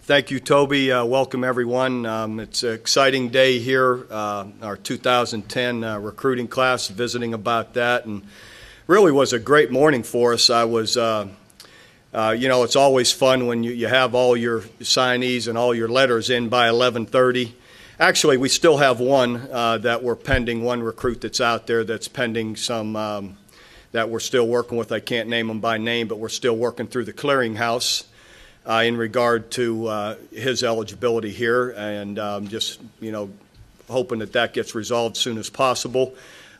Thank you, Toby. Welcome, everyone. It's an exciting day here, our 2010 recruiting class, visiting about that, and really was a great morning for us. I was, it's always fun when you have all your signees and all your letters in by 11:30. Actually, we still have one that we're pending, one recruit that's out there that's pending some that we're still working with. I can't name them by name, but we're still working through the clearinghouse in regard to his eligibility here, and just hoping that gets resolved as soon as possible.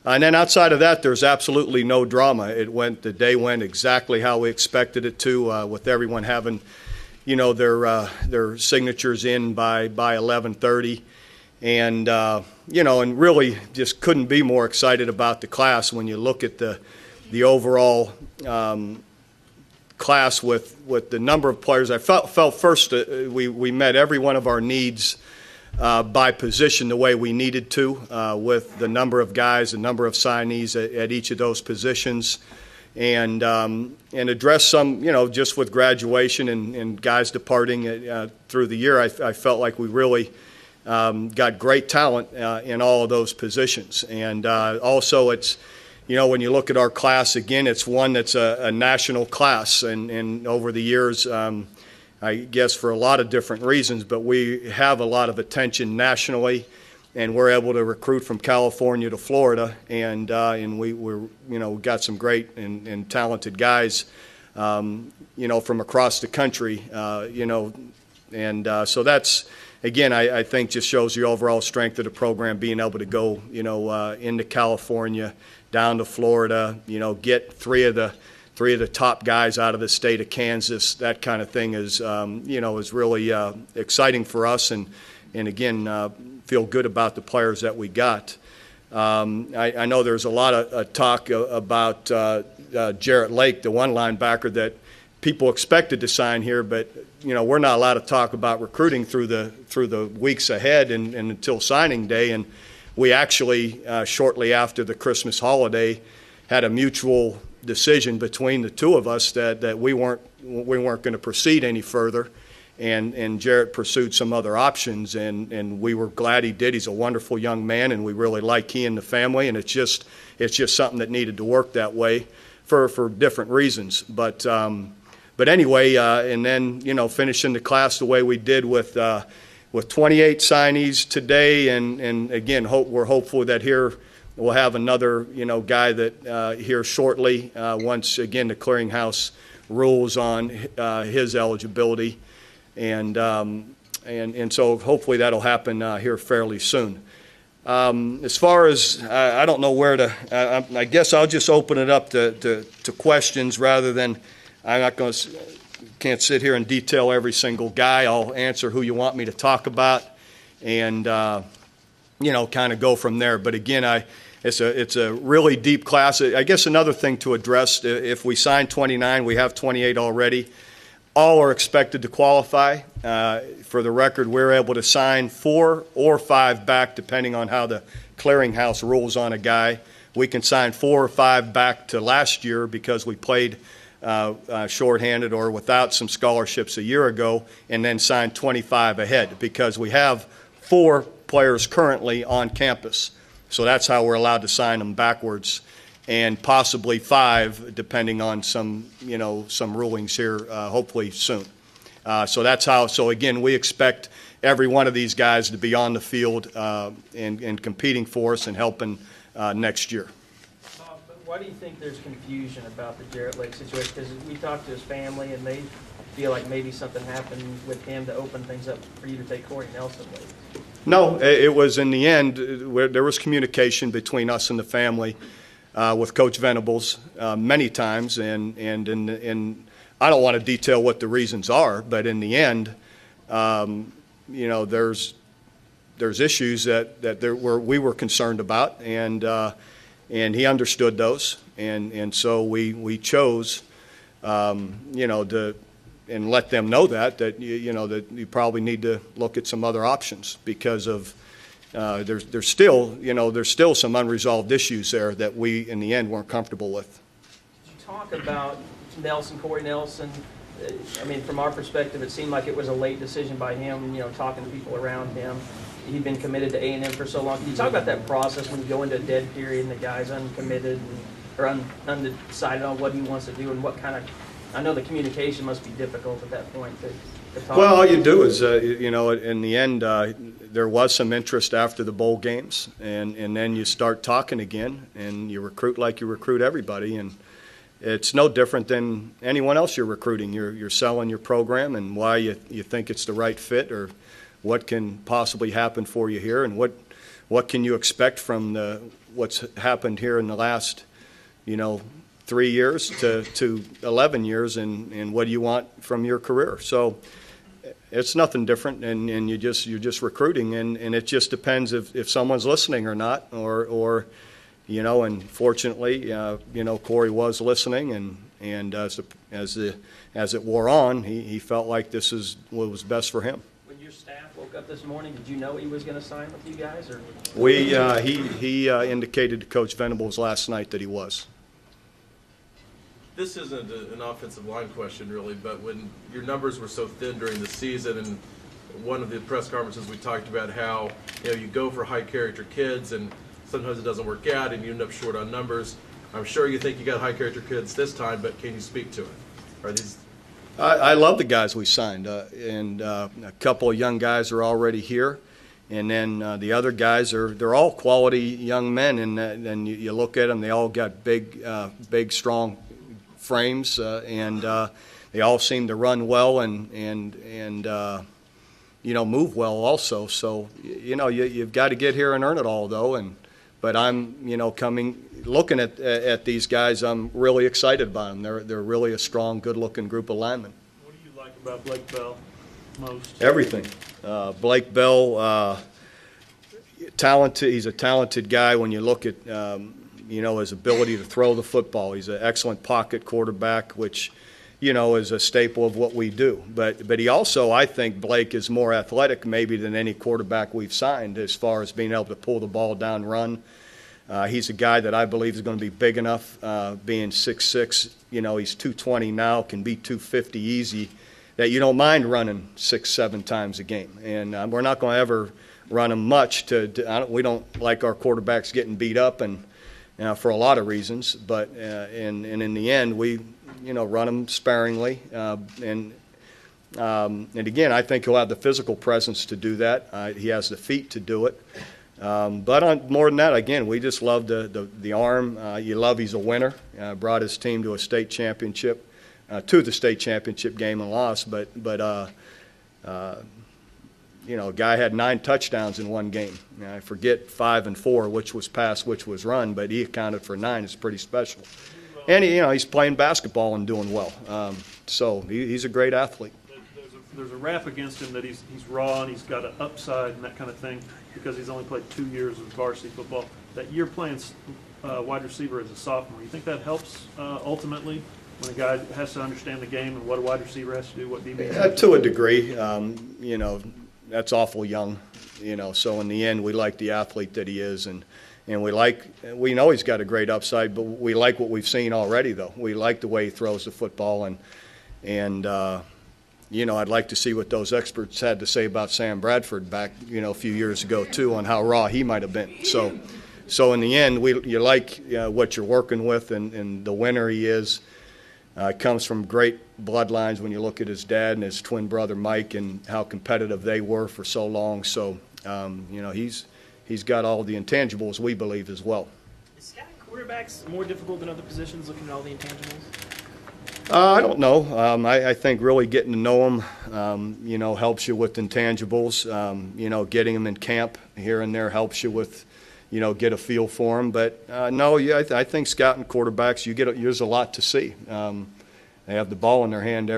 And then outside of that, there's absolutely no drama. The day went exactly how we expected it to, with everyone having their signatures in by 11:30, and and really just couldn't be more excited about the class when you look at the overall class with the number of players. I felt first we met every one of our needs by position the way we needed to, with the number of guys, the number of signees at each of those positions, and address some, just with graduation and guys departing through the year. I felt like we really got great talent in all of those positions, and also it's. When you look at our class, again, it's one that's a national class, and over the years, I guess for a lot of different reasons, but we have a lot of attention nationally, and we're able to recruit from California to Florida, and we're got some great and talented guys, from across the country, so that's. Again, I think just shows the overall strength of the program, being able to go, into California, down to Florida, get three of the top guys out of the state of Kansas. That kind of thing is, is really exciting for us, and again, feel good about the players that we got. I know there's a lot of talk about Jarrett Lake, the one linebacker that people expected to sign here, but we're not allowed to talk about recruiting through the weeks ahead and until signing day. And we actually, shortly after the Christmas holiday, had a mutual decision between the two of us that we weren't going to proceed any further, and Jarrett pursued some other options, and we were glad he did. He's a wonderful young man, and we really like he and the family, and it's just something that needed to work that way for different reasons. But anyway, and then finishing the class the way we did with 28 signees today, and again, we're hopeful that here we'll have another guy that here shortly, once again the clearinghouse rules on his eligibility, and so hopefully that'll happen here fairly soon. As far as I don't know where to, I guess I'll just open it up to questions rather than. I'm not going to, can't sit here and detail every single guy. I'll answer who you want me to talk about, and kind of go from there. But again, it's a really deep class. I guess another thing to address: if we sign 29, we have 28 already. All are expected to qualify. For the record, we're able to sign 4 or 5 back, depending on how the clearinghouse rules on a guy. We can sign 4 or 5 back to last year because we played. Shorthanded or without some scholarships a year ago, and then sign 25 ahead because we have 4 players currently on campus. So that's how we're allowed to sign them backwards, and possibly 5 depending on some rulings here hopefully soon. So that's how. So again, we expect every one of these guys to be on the field and competing for us and helping next year. Why do you think there's confusion about the Jarrett Lake situation? Because we talked to his family, and they feel like maybe something happened with him to open things up for you to take Corey Nelson late. No, it was in the end, there was communication between us and the family with Coach Venables many times, and I don't want to detail what the reasons are, but in the end, there's issues that we were concerned about, and he understood those, and so we chose, to and let them know that you probably need to look at some other options because of there's still some unresolved issues there that we in the end weren't comfortable with. Did you talk about Corey Nelson, I mean, from our perspective, it seemed like it was a late decision by him, talking to people around him. He'd been committed to A&M for so long. Can you talk about that process when you go into a dead period and the guy's uncommitted or undecided on what he wants to do and what kind of, I know the communication must be difficult at that point to talk. Well, all you do is, in the end, there was some interest after the bowl games, and then you start talking again, and you recruit like you recruit everybody, and it's no different than anyone else you're recruiting. You're selling your program and why you think it's the right fit or what can possibly happen for you here and what can you expect from what's happened here in the last 3 years to 11 years and what do you want from your career. So it's nothing different, and you're just recruiting, and it just depends if someone's listening or not, or and fortunately, Corey was listening, and as it wore on, he felt like this is what was best for him. When your staff woke up this morning, did you know he was going to sign with you guys, or? He indicated to Coach Venables last night that he was. This isn't an offensive line question, really, but when your numbers were so thin during the season, and one of the press conferences we talked about how you go for high character kids, and sometimes it doesn't work out, and you end up short on numbers. I'm sure you think you got high character kids this time, but can you speak to it? Are these? I love the guys we signed, and a couple of young guys are already here, and then the other guys they're all quality young men, and then you look at them, they all got big, strong frames, and they all seem to run well and move well also. So you've got to get here and earn it all, though. But I'm looking at these guys, I'm really excited about them. They're really a strong, good-looking group of linemen. What do you like about Blake Bell most? Everything. Blake Bell, talented. He's a talented guy. When you look at his ability to throw the football, he's an excellent pocket quarterback, which is a staple of what we do. But he also, I think, Blake is more athletic maybe than any quarterback we've signed as far as being able to pull the ball down, run. He's a guy that I believe is going to be big enough, being 6'6". He's 220 now, can be 250 easy, that you don't mind running 6-7 times a game. And we're not going to ever run him much. We don't like our quarterbacks getting beat up and for a lot of reasons. But and in the end, we run him sparingly. And again, I think he'll have the physical presence to do that. He has the feet to do it. But more than that, again, we just love the arm. You love he's a winner. Brought his team to a state championship, to the state championship game and lost. But a guy had 9 touchdowns in one game. I forget 5 and 4, which was pass, which was run, but he accounted for 9. It's pretty special. And he's playing basketball and doing well. So he's a great athlete. There's a rap against him that he's raw and he's got an upside and that kind of thing because he's only played 2 years of varsity football. That you're playing wide receiver as a sophomore. You think that helps ultimately when a guy has to understand the game and what a wide receiver has to do, what DB has to do? To a degree. That's awful young. So in the end, we like the athlete that he is, and we know he's got a great upside, but we like what we've seen already, though. We like the way he throws the football, and I'd like to see what those experts had to say about Sam Bradford back, a few years ago, too, on how raw he might have been. So in the end, you like what you're working with, and the winner he is. Comes from great bloodlines when you look at his dad and his twin brother Mike and how competitive they were for so long. So, he's got all the intangibles we believe as well. Is scouting quarterbacks more difficult than other positions looking at all the intangibles? I don't know. I think really getting to know them, helps you with intangibles. Getting them in camp here and there helps you with, get a feel for them. But no, I think scouting quarterbacks, there's a lot to see. They have the ball in their hand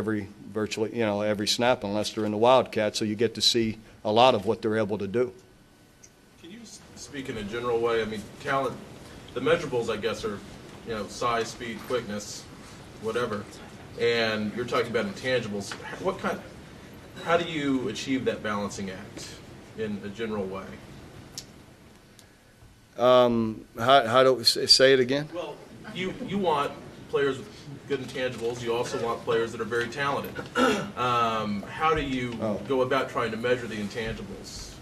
virtually every snap, unless they're in the Wildcat. So you get to see a lot of what they're able to do. Can you speak in a general way? I mean, talent. The measurables, I guess, are size, speed, quickness, whatever. And you're talking about intangibles. How do you achieve that balancing act in a general way? How do we say it again? Well, you want players with good intangibles. You also want players that are very talented. How do you go about trying to measure the intangibles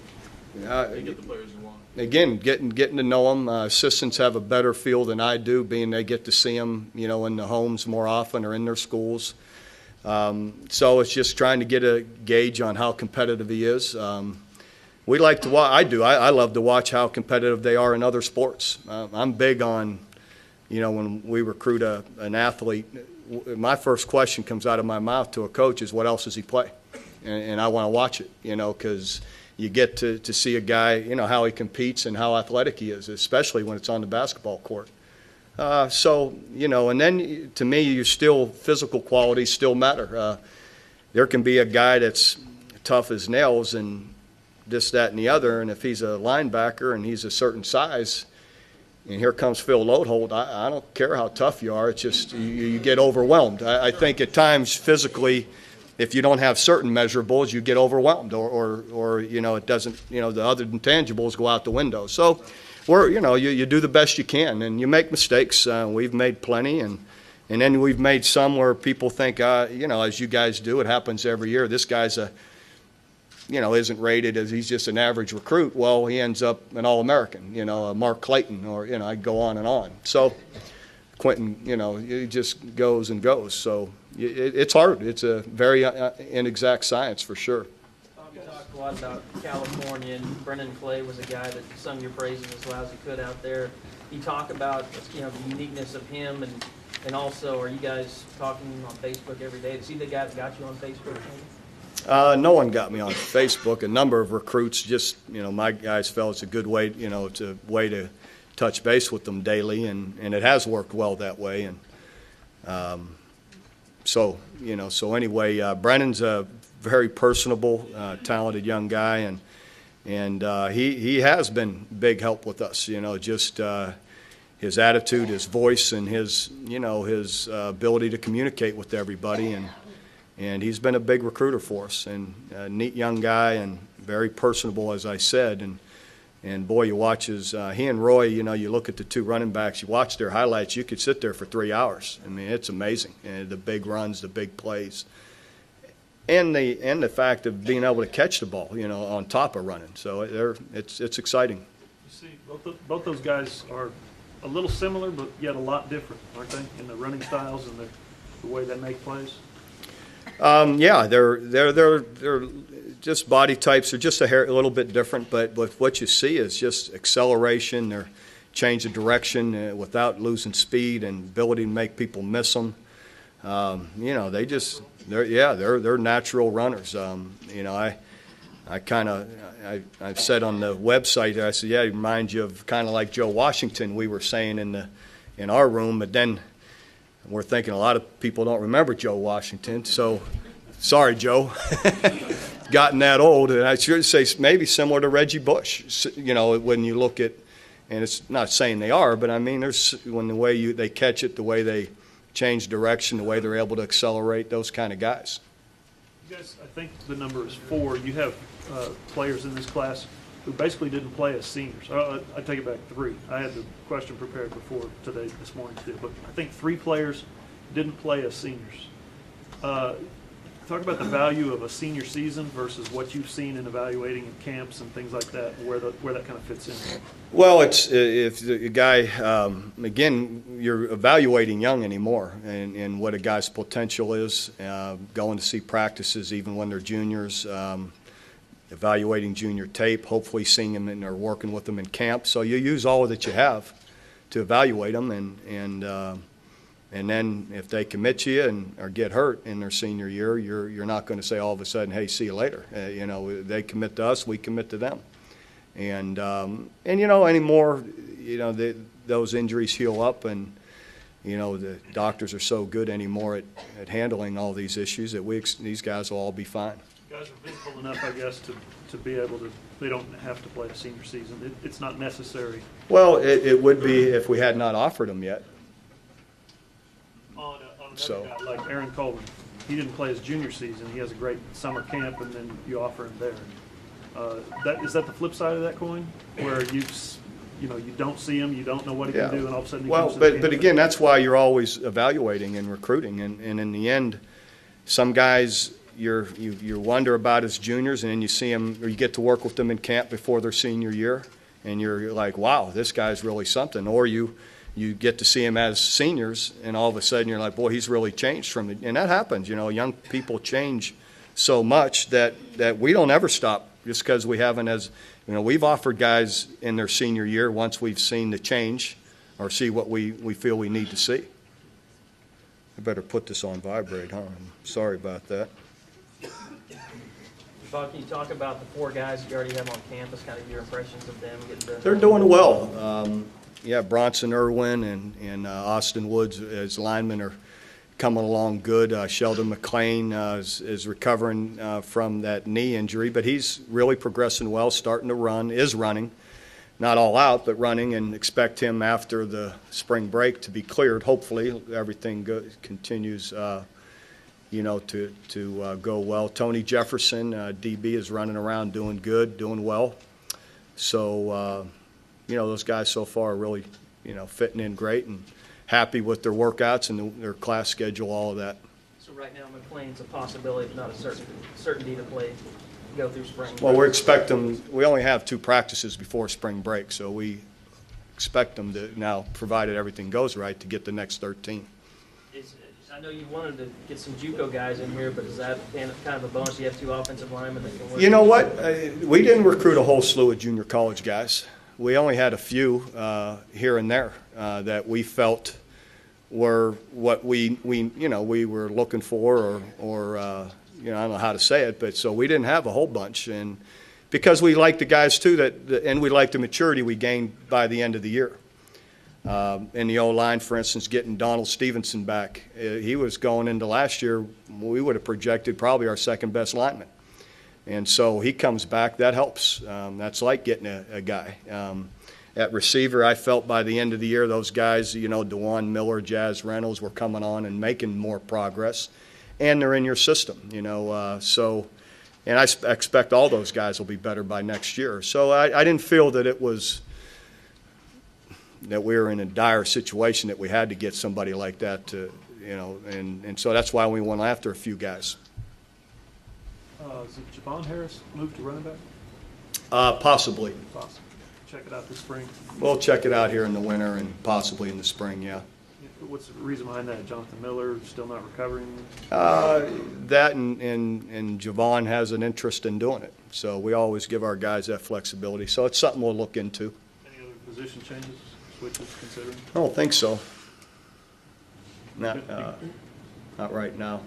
to get the players you want? Again, getting to know them. Assistants have a better feel than I do, being they get to see them, in the homes more often or in their schools. So it's just trying to get a gauge on how competitive he is. We like to watch. I do. I love to watch how competitive they are in other sports. I'm big on, when we recruit an athlete, my first question comes out of my mouth to a coach is, what else does he play? And I want to watch it, because you get to see a guy, how he competes and how athletic he is, especially when it's on the basketball court. And then to me, physical qualities still matter. There can be a guy that's tough as nails and this, that, and the other, and if he's a linebacker and he's a certain size, and here comes Phil Lodeholt, I don't care how tough you are, it's just you get overwhelmed. I think at times physically, if you don't have certain measurables, you get overwhelmed, or it doesn't, the other intangibles go out the window. So you do the best you can, and you make mistakes. We've made plenty, and then we've made some where people think, as you guys do, it happens every year. This guy's isn't rated as he's just an average recruit. Well, he ends up an All-American, a Mark Clayton, or, I go on and on. So Quentin, it just goes and goes. So it's hard. It's a very inexact science for sure. You talked a lot about California, and Brennan Clay was a guy that sung your praises as loud as he could out there. You talk about, the uniqueness of him, and also, are you guys talking on Facebook every day? Is he the guy that got you on Facebook? Maybe? No one got me on Facebook. A number of recruits just, my guys felt it's a good way, it's a way to touch base with them daily, and it has worked well that way. And so anyway, Brennan's a very personable, talented young guy, and he has been big help with us, just his attitude, his voice, and his ability to communicate with everybody. And he's been a big recruiter for us, and a neat young guy, and very personable, as I said. And boy, you watch he and Roy, you look at the two running backs, you watch their highlights, you could sit there for 3 hours. I mean, it's amazing. And the big runs, the big plays. And the fact of being able to catch the ball, on top of running. So it's exciting. You see, both those guys are a little similar, but yet a lot different, aren't they, in the running styles and the way they make plays? Yeah, they're just body types are just a little bit different, but what you see is just acceleration, their change of direction without losing speed, and ability to make people miss them. They're natural runners. I've said on the website, I said, it reminds you of kind of like Joe Washington, we were saying in our room, but then we're thinking a lot of people don't remember Joe Washington, so sorry, Joe. Gotten that old, and I should say maybe similar to Reggie Bush. When you look at, and it's not saying they are, but I mean, when the way they catch it, the way they change direction, the way they're able to accelerate, those kind of guys. You guys, I think the number is 4. You have players in this class who basically didn't play as seniors. I take it back, 3. I had the question prepared before this morning too, but I think 3 players didn't play as seniors. Talk about the value of a senior season versus what you've seen in evaluating in camps and things like that, where that kind of fits in. Well, it's if the guy, again, you're evaluating young anymore, and what a guy's potential is, going to see practices even when they're juniors, evaluating junior tape, hopefully seeing them or working with them in camp. So you use all that you have to evaluate them, and then if they commit you or get hurt in their senior year, you're not going to say all of a sudden, hey, see you later. They commit to us, we commit to them. And anymore, those injuries heal up, and the doctors are so good anymore at handling all these issues that these guys will all be fine. Guys are visible enough, I guess, to be able to. They don't have to play a senior season. It's not necessary. Well, it would be if we had not offered them yet. On another guy like Aaron Coleman, he didn't play his junior season. He has a great summer camp, and then you offer him there. Is that the flip side of that coin, where you know, you don't see him, you don't know what he can do, and all of a sudden he Well, comes to the but camp. again, that's why you're always evaluating and recruiting, and in the end, some guys you wonder about as juniors, and then you see them, or you get to work with them in camp before their senior year, and you're like, wow, this guy's really something. Or you get to see him as seniors, and all of a sudden you're like, boy, he's really changed from it. And that happens, you know, young people change so much that we don't ever stop just because we haven't, as you know, we've offered guys in their senior year once we've seen the change or see what we feel we need to see. I better put this on vibrate, huh? I'm sorry about that. Bob, can you talk about the 4 guys you already have on campus, kind of your impressions of them? They're doing well. Yeah, Bronson Irwin and Austin Woods as linemen are coming along good. Sheldon McClain is recovering from that knee injury, but he's really progressing well, starting to run, is running. Not all out, but running, and expect him after the spring break to be cleared. Hopefully everything continues you know, to go well. Tony Jefferson, DB, is running around doing good, doing well. So, you know, those guys so far are really, you know, fitting in great and happy with their workouts and their class schedule, all of that. So right now, McLean's a possibility, but not a certainty to play, go through spring. Well, we expect them. We only have 2 practices before spring break, so we expect them to now, provided everything goes right, to get the next 13. I know you wanted to get some JUCO guys in here, but is that kind of a bonus? You have 2 offensive linemen that can work. You know what? We didn't recruit a whole slew of junior college guys. We only had a few here and there that we felt were what we were looking for, or you know, I don't know how to say it, but so we didn't have a whole bunch, and because we liked the guys too, and we liked the maturity we gained by the end of the year. In the O-line, for instance, getting Donald Stevenson back, he was going into last year, we would have projected probably our second best lineman. And so he comes back, that helps. That's like getting a guy. At receiver, I felt by the end of the year, those guys, you know, DeJuan Miller, Jazz Reynolds, were coming on and making more progress. And they're in your system, you know. And I expect all those guys will be better by next year. So I didn't feel that it was that we were in a dire situation that we had to get somebody like that to, you know, and so that's why we went after a few guys. Is it Javon Harris moved to running back? Possibly. Possibly. Check it out this spring. We'll check it out here in the winter and possibly in the spring, yeah. What's the reason behind that? Jonathan Miller still not recovering? That and Javon has an interest in doing it. So we always give our guys that flexibility. So it's something we'll look into. Any other position changes, switches considering? I don't think so. Not right now.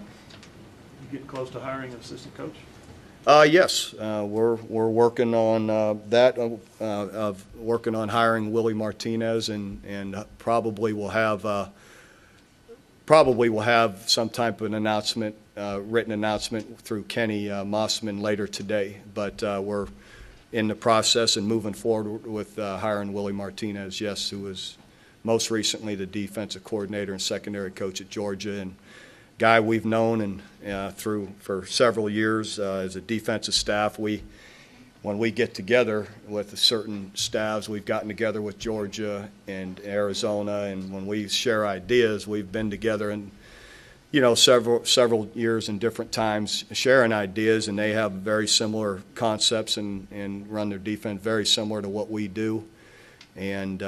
You getting close to hiring an assistant coach? Yes, we're working on that. Of working on hiring Willie Martinez, and probably will have some type of an announcement, written announcement through Kenny Mossman later today. But we're in the process and moving forward with hiring Willie Martinez. Yes, who was most recently the defensive coordinator and secondary coach at Georgia, and guy we've known and through for several years as a defensive staff. When we get together with certain staffs, we've gotten together with Georgia and Arizona, and when we share ideas, we've been together and, you know, several years and different times sharing ideas, and they have very similar concepts and run their defense very similar to what we do, and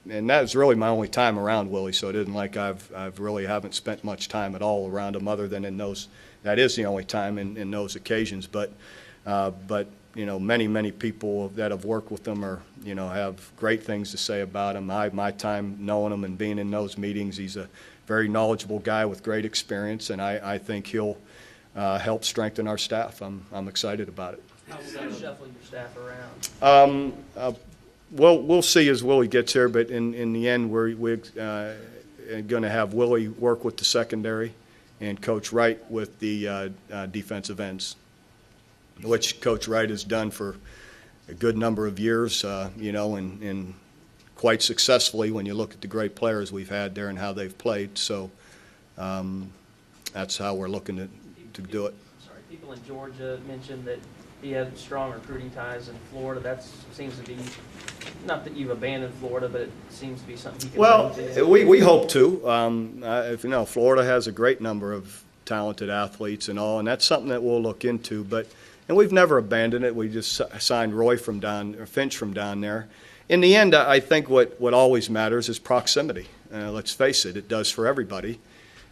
and that was really my only time around Willie, so it isn't like I've really haven't spent much time at all around him other than in those. That is the only time in those occasions. But you know, many people that have worked with him are, you know, have great things to say about him. My time knowing him and being in those meetings, he's a very knowledgeable guy with great experience, and I think he'll help strengthen our staff. I'm excited about it. How will that shuffle your staff around? Well, we'll see as Willie gets here, but in the end, we're going to have Willie work with the secondary and Coach Wright with the defensive ends, which Coach Wright has done for a good number of years, you know, and quite successfully when you look at the great players we've had there and how they've played. So that's how we're looking to do it. Sorry, people in Georgia mentioned that he had strong recruiting ties in Florida. That seems to be, not that you've abandoned Florida, but it seems to be something he can Well, bring to. we hope to. If you know, Florida has a great number of talented athletes and all, and that's something that we'll look into. And we've never abandoned it. We just signed Finch from down there. In the end, I think what always matters is proximity. Let's face it, it does for everybody.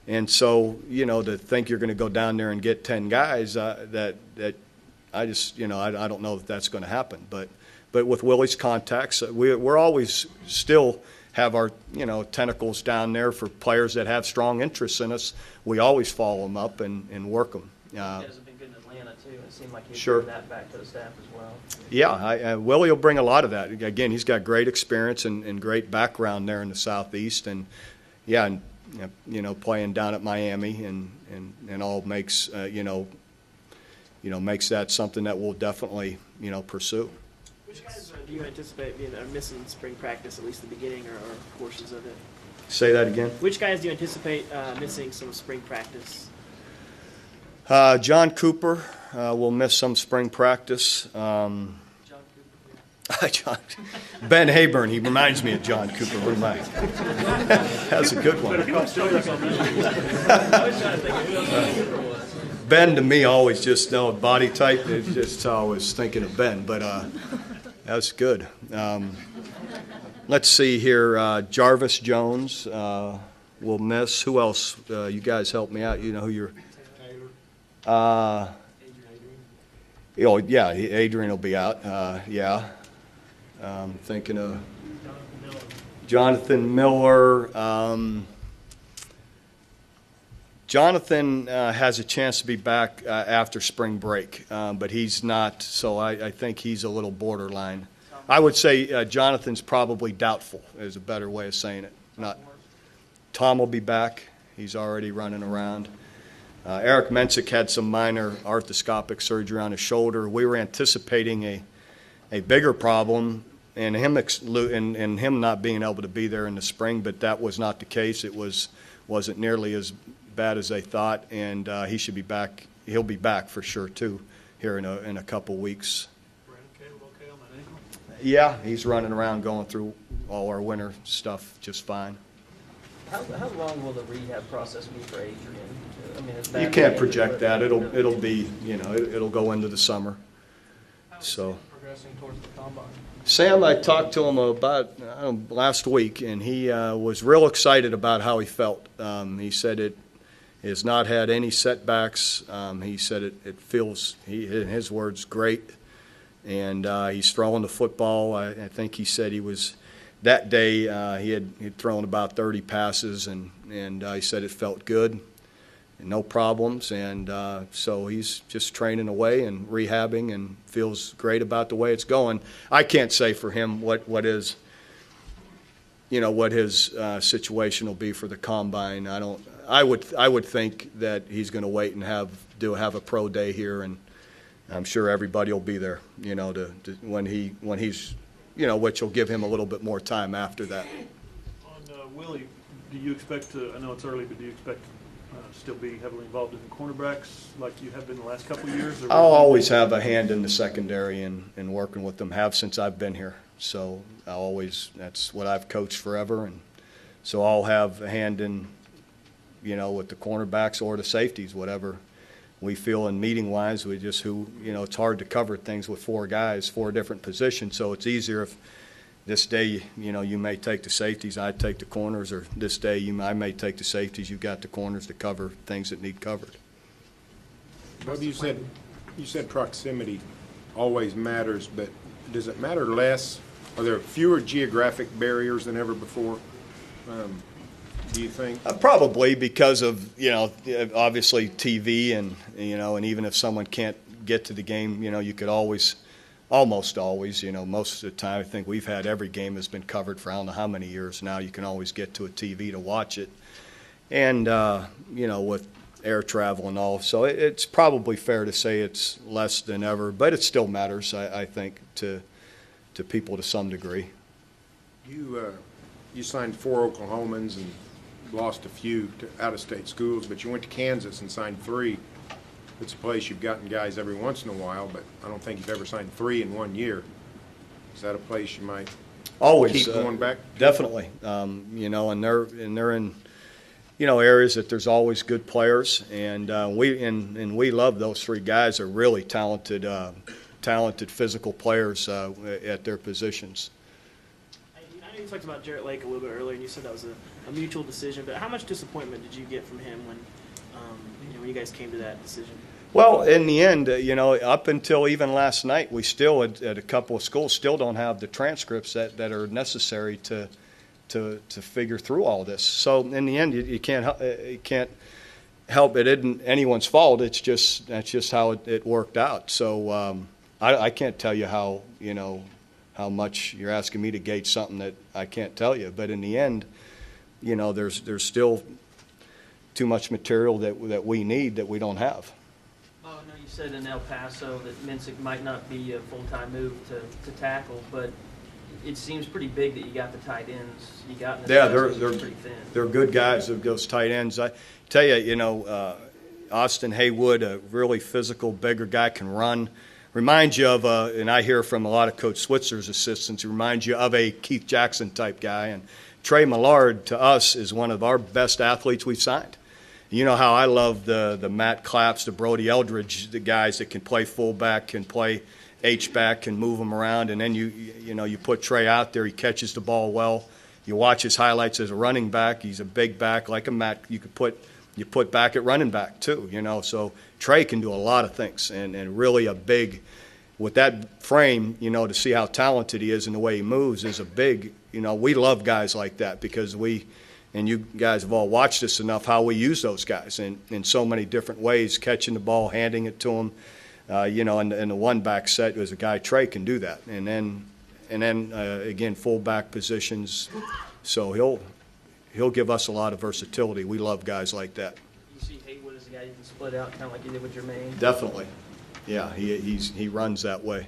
And so, to think you're going to go down there and get 10 guys, that I just, I don't know that that's going to happen. But with Willie's contacts, we're always still have our, tentacles down there for players that have strong interests in us. We always follow them up and work them. He has been good in Atlanta, too. It seemed like he Sure. bring that back to the staff as well. Yeah, Willie will bring a lot of that. Again, he's got great experience and great background there in the Southeast. And, yeah, and, playing down at Miami and all makes, makes that something that we'll definitely, pursue. Which guys do you anticipate missing spring practice, at least the beginning or portions of it? Say that again. Which guys do you anticipate missing some spring practice? John Cooper will miss some spring practice. Ben Hayburn, he reminds me of John Cooper. What am I? That's a good one. Ben to me always just body type. It's just always thinking of Ben, but that's good. Let's see here. Jarvis Jones will miss. Who else? You guys help me out. You know who you're. Yeah, Adrian will be out. Yeah. Thinking of Jonathan Miller. Jonathan has a chance to be back after spring break, but he's not, so I think he's a little borderline. I would say Jonathan's probably doubtful is a better way of saying it. Tom will be back. He's already running around. Eric Mensick had some minor arthroscopic surgery on his shoulder. We were anticipating a bigger problem and him not being able to be there in the spring, but that was not the case. It wasn't nearly as bad as they thought, and he should be back. He'll be back for sure too here in a couple weeks. Brandon Caleb okay on that ankle? Yeah, he's running around going through all our winter stuff just fine. How long will the rehab process be for Adrian? I mean, it's You can't project that. It'll be, it'll go into the summer. So Progressing towards the combine. Sam, I talked to him about last week, and he was real excited about how he felt. He said it has not had any setbacks. He said it feels, in his words, great. And he's throwing the football. I think he said he was, that day he had thrown about 30 passes, and he said it felt good. No problems, and so he's just training away and rehabbing and feels great about the way it's going. I can't say for him what his situation will be for the combine. I would think that he's going to wait and have a pro day here, and I'm sure everybody will be there. When he's which will give him a little bit more time after that. On Willie, do you expect to? I know it's early, but do you expect still be heavily involved in the cornerbacks like you have been the last couple of years? Or I'll always have a hand in the secondary and working with them, have since I've been here. So that's what I've coached forever. And so I'll have a hand in, with the cornerbacks or the safeties, whatever we feel in meeting-wise. It's hard to cover things with four guys, four different positions. So it's easier if this day, you may take the safeties, I take the corners, or this day I may take the safeties, you've got the corners to cover things that need covered. Bob, you said proximity always matters, but does it matter less? Are there fewer geographic barriers than ever before, do you think? Probably because of, obviously TV and even if someone can't get to the game, you could almost always, most of the time, I think we've had every game has been covered for I don't know how many years now. You can always get to a TV to watch it. And, with air travel and all. So it's probably fair to say it's less than ever, but it still matters, I think, to people to some degree. You signed 4 Oklahomans and lost a few to out-of-state schools, but you went to Kansas and signed 3. it's a place you've gotten guys every once in a while, but I don't think you've ever signed 3 in 1 year. Is that a place you might Always keep going back? Definitely, you know, and they're in, you know, areas that there's always good players, and we love those 3 guys. Are really talented physical players at their positions. I know you talked about Jarrett Lake a little bit earlier, and you said that was a mutual decision. But how much disappointment did you get from him when when you guys came to that decision? Well, in the end, you know, up until even last night, we still at a couple of schools still don't have the transcripts that are necessary to figure through all this. So in the end, you can't help it. Isn't anyone's fault. That's just how it worked out. So I can't tell you how much you're asking me to gauge something that I can't tell you. But in the end, you know, there's still too much material that we need that we don't have. Well, I know you said in El Paso that Minsick might not be a full-time move to tackle, but it seems pretty big that you got the tight ends. You got in the They're pretty thin. They're good guys, those tight ends. I tell you, you know, Austin Haywood, a really physical, bigger guy, can run. Reminds you of, and I hear from a lot of Coach Switzer's assistants, reminds you of a Keith Jackson type guy. And Trey Millard, to us, is one of our best athletes we've signed. You know how I love the Matt Claps, the Brody Eldridge, the guys that can play fullback, can play H-back, can move them around, and then you put Trey out there, he catches the ball well. You watch his highlights as a running back. He's a big back, like a Matt. You put back at running back too, you know. So Trey can do a lot of things, and really a big, with that frame, you know, to see how talented he is and the way he moves is a big, you know, we love guys like that because and you guys have all watched this enough, how we use those guys in so many different ways, catching the ball, handing it to them. You know, in the one-back set, there's a guy, Trey, can do that. And then again, full-back positions. So he'll give us a lot of versatility. We love guys like that. You see Haywood as a guy you can split out, kind of like you did with Jermaine? Definitely. Yeah, he runs that way.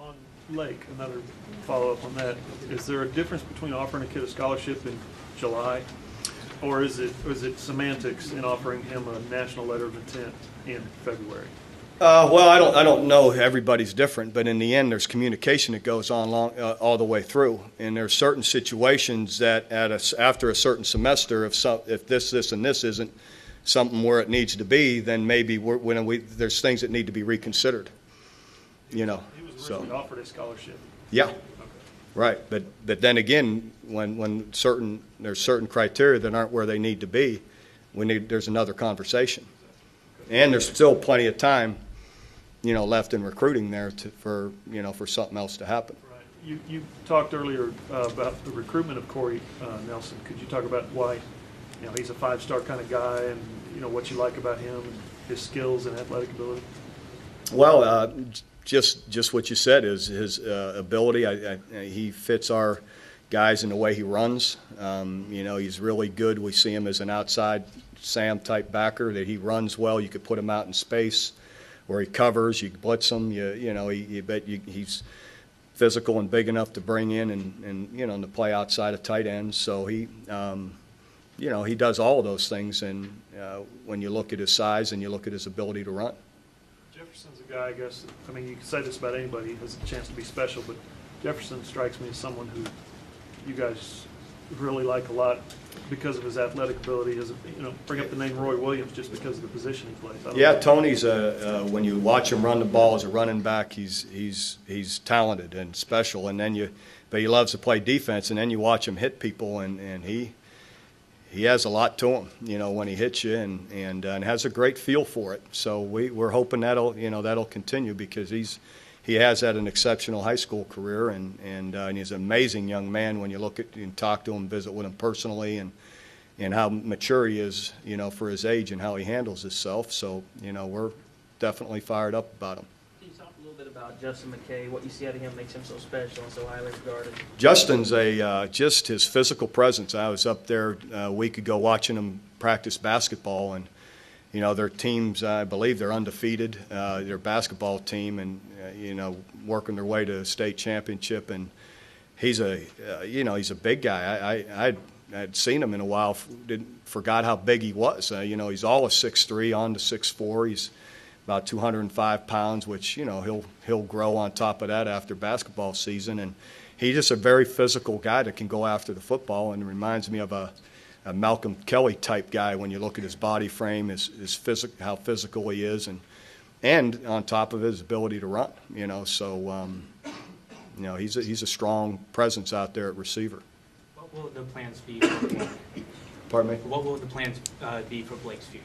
On Lake, another follow-up on that, is there a difference between offering a kid a scholarship in July, or is it semantics in offering him a national letter of intent in February? Well, I don't know. Everybody's different, but in the end, there's communication that goes on all the way through, and there's certain situations that after a certain semester, if this, and this isn't something where it needs to be, then maybe there's things that need to be reconsidered. You know, He was originally offered a scholarship. Yeah. Okay. Right, but then again, when there's certain criteria that aren't where they need to be, there's another conversation, and there's still plenty of time, you know, left in recruiting there for something else to happen. Right. You talked earlier about the recruitment of Corey Nelson. Could you talk about why, you know, he's a 5-star kind of guy, and you know what you like about him, and his skills and athletic ability? Well, just what you said is his ability. He fits our guys in the way he runs. You know, he's really good. We see him as an outside Sam type backer that he runs well. You could put him out in space where he covers. You blitz him. He's physical and big enough to bring in and you know, to play outside of tight ends. So he does all of those things. And when you look at his size and you look at his ability to run. Jefferson's a guy, I guess, I mean, you can say this about anybody who has a chance to be special, but Jefferson strikes me as someone who you guys really like a lot because of his athletic ability. Bring up the name Roy Williams just because of the position he plays. Yeah, Tony's when you watch him run the ball as a running back, he's talented and special, but he loves to play defense, and then you watch him hit people, and he has a lot to him, you know, when he hits you, and has a great feel for it. So we're hoping that'll continue because he has had an exceptional high school career, and he's an amazing young man when you look at and talk to him, visit with him personally, and how mature he is, you know, for his age and how he handles himself. So, you know, we're definitely fired up about him. Can you talk a little bit about Justin McKay? What you see out of him makes him so special and so highly regarded? Justin's just his physical presence. I was up there a week ago watching him practice basketball, and you know, their teams, I believe they're undefeated, their basketball team, and you know, working their way to a state championship. And he's a big guy. I'd seen him in a while, forgot how big he was. You know, he's all of 6'3", on to 6'4". about 205 pounds, which, you know, he'll grow on top of that after basketball season. And he's just a very physical guy that can go after the football, and reminds me of a Malcolm Kelly type guy when you look at his body frame, how physical he is, and on top of his ability to run, you know. So, you know, he's a strong presence out there at receiver. What will the plans be for Blake? Pardon me? What will the plans be for Blake's future?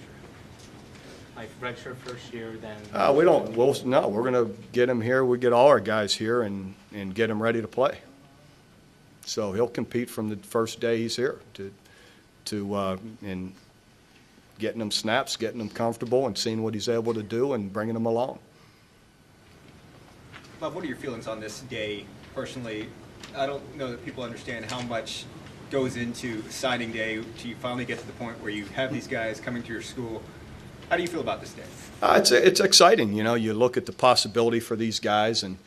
Like redshirt first year, then? We're going to get him here. We get all our guys here and get him ready to play. So he'll compete from the first day he's here in getting him snaps, getting him comfortable, and seeing what he's able to do and bringing him along. Bob, what are your feelings on this day personally? I don't know that people understand how much goes into signing day till you finally get to the point where you have these guys coming to your school. How do you feel about this day? It's exciting. You know, you look at the possibility for these guys and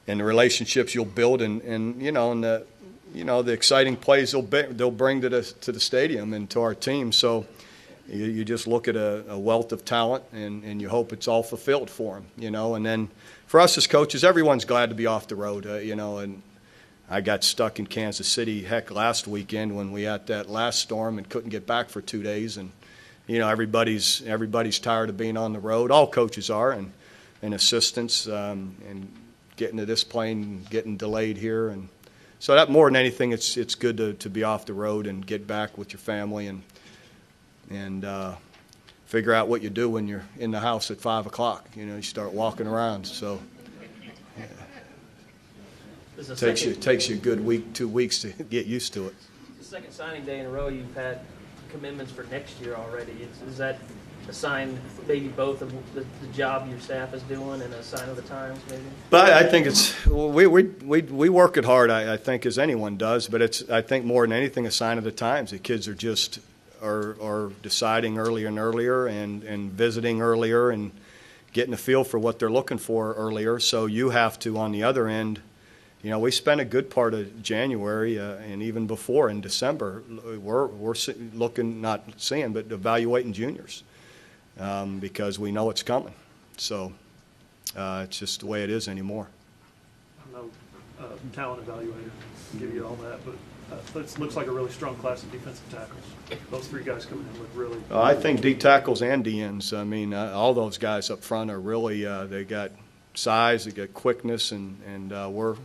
the relationships you'll build, and you know, and the exciting plays they'll bring to the stadium and to our team. So you just look at a wealth of talent, and you hope it's all fulfilled for them. You know, and then for us as coaches, everyone's glad to be off the road. You know, and I got stuck in Kansas City, heck, last weekend when we had that last storm and couldn't get back for 2 days. And you know, everybody's tired of being on the road. All coaches are, and assistants, and getting to this plane, getting delayed here, and so that more than anything, it's good to be off the road and get back with your family and figure out what you do when you're in the house at 5 o'clock. You know, you start walking around. So it takes you a good week, 2 weeks to get used to it. The second signing day in a row you've had commitments for next year already. Is that a sign, maybe both of the job your staff is doing and a sign of the times, maybe? But I think we work it hard, I think, as anyone does, but it's, I think, more than anything, a sign of the times. The kids are just are deciding earlier and earlier and visiting earlier and getting a feel for what they're looking for earlier. So you have to, on the other end, you know, we spent a good part of January and even before in December, we're looking, not seeing, but evaluating juniors because we know it's coming. So it's just the way it is anymore. I'm no talent evaluator to give you all that, but it looks like a really strong class of defensive tackles. Those three guys coming in look really. I think D tackles and D ends. I mean, all those guys up front are really they got size, they got quickness, and we're.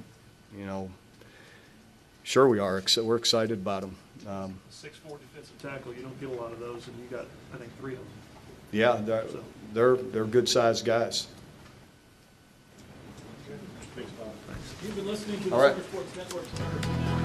You know, sure we are. We're excited about them. 6'4" defensive tackle. You don't get a lot of those, and you got, I think, 3 of them. Yeah, they're good-sized guys. You've been listening to the All right. Super Sports Network.